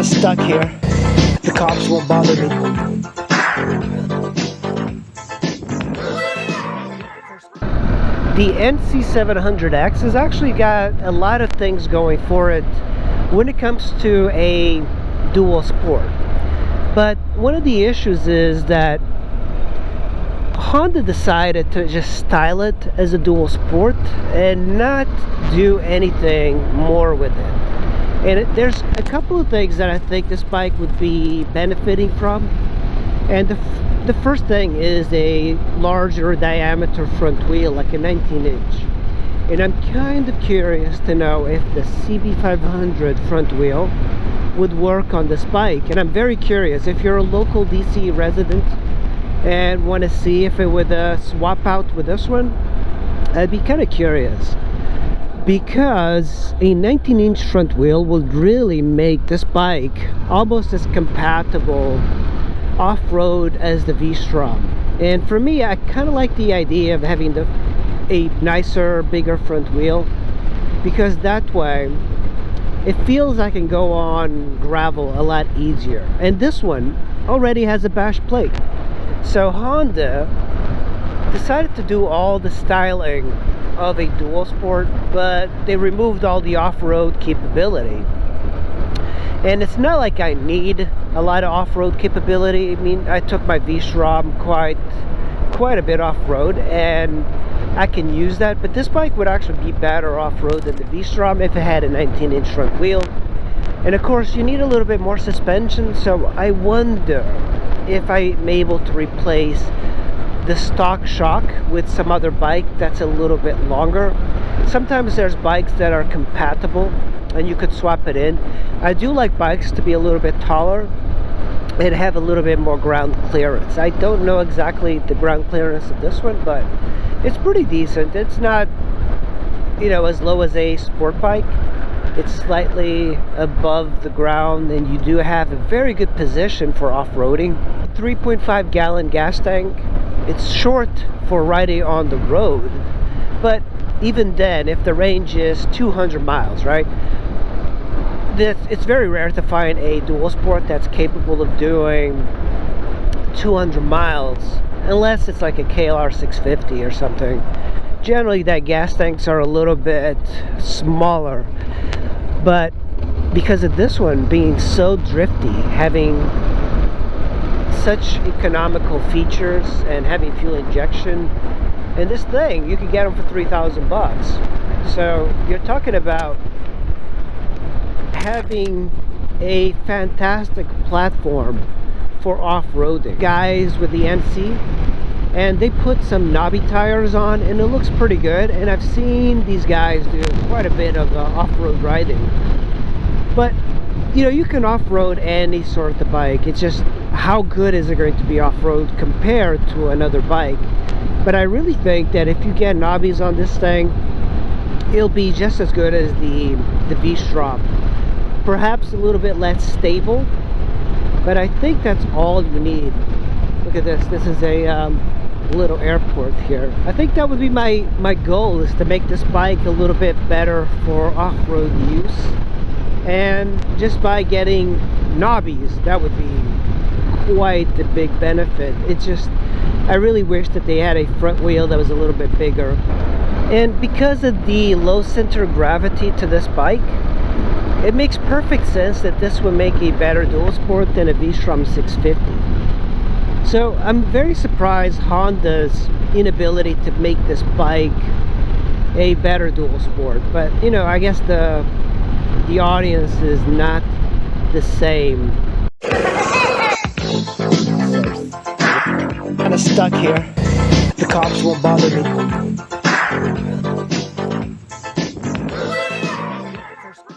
Kinda stuck here. The cops won't bother me. The nc700x has actually got a lot of things going for it when it comes to a dual sport. But one of the issues is that Honda decided to just style it as a dual sport and not do anything more with it. And there's a couple of things that I think this bike would be benefiting from. And the first thing is a larger diameter front wheel, like a 19-inch. And I'm kind of curious to know if the CB500 front wheel would work on this bike. And I'm very curious, if you're a local DC resident and want to see if it would swap out with this one, I'd be kind of curious, because a 19-inch front wheel would really make this bike almost as compatible off-road as the V-Strom. And for me, I kind of like the idea of having a nicer, bigger front wheel, because that way it feels I can go on gravel a lot easier. And this one already has a bash plate. So Honda decided to do all the styling of a dual sport, but they removed all the off-road capability. And it's not like I need a lot of off-road capability. I mean, I took my V-Strom quite a bit off-road, and I can use that. But this bike would actually be better off-road than the V-Strom if it had a 19-inch front wheel. And of course, you need a little bit more suspension, so I wonder if I'm able to replace the stock shock with some other bike that's a little bit longer. Sometimes there's bikes that are compatible and you could swap it in. I do like bikes to be a little bit taller and have a little bit more ground clearance. I don't know exactly the ground clearance of this one, but it's pretty decent. It's not, you know, as low as a sport bike. It's slightly above the ground, and you do have a very good position for off-roading. 3.5 gallon gas tank. It's short for riding on the road, but even then, if the range is 200 miles, right? It's very rare to find a dual sport that's capable of doing 200 miles, unless it's like a KLR 650 or something. Generally, that gas tanks are a little bit smaller, but because of this one being so drifty, having such economical features and having fuel injection, and this thing, you can get them for 3,000 bucks. So you're talking about having a fantastic platform for off-roading. Guys with the NC, and they put some knobby tires on, and it looks pretty good. And I've seen these guys do quite a bit of off-road riding. But you know, you can off-road any sort of bike. It's just how good is it going to be off-road compared to another bike. But I really think that if you get knobbies on this thing, it'll be just as good as the V-Strom. Perhaps a little bit less stable, but I think that's all you need. Look at this. This is a little airport here. I think that would be my goal, is to make this bike a little bit better for off-road use. And just by getting knobbies, that would be quite a big benefit. It's just, I really wish that they had a front wheel that was a little bit bigger. And because of the low center of gravity to this bike, it makes perfect sense that this would make a better dual sport than a V-Strom 650. So I'm very surprised Honda's inability to make this bike a better dual sport. But you know, I guess the audience is not the same. Kinda stuck here. The cops won't bother me.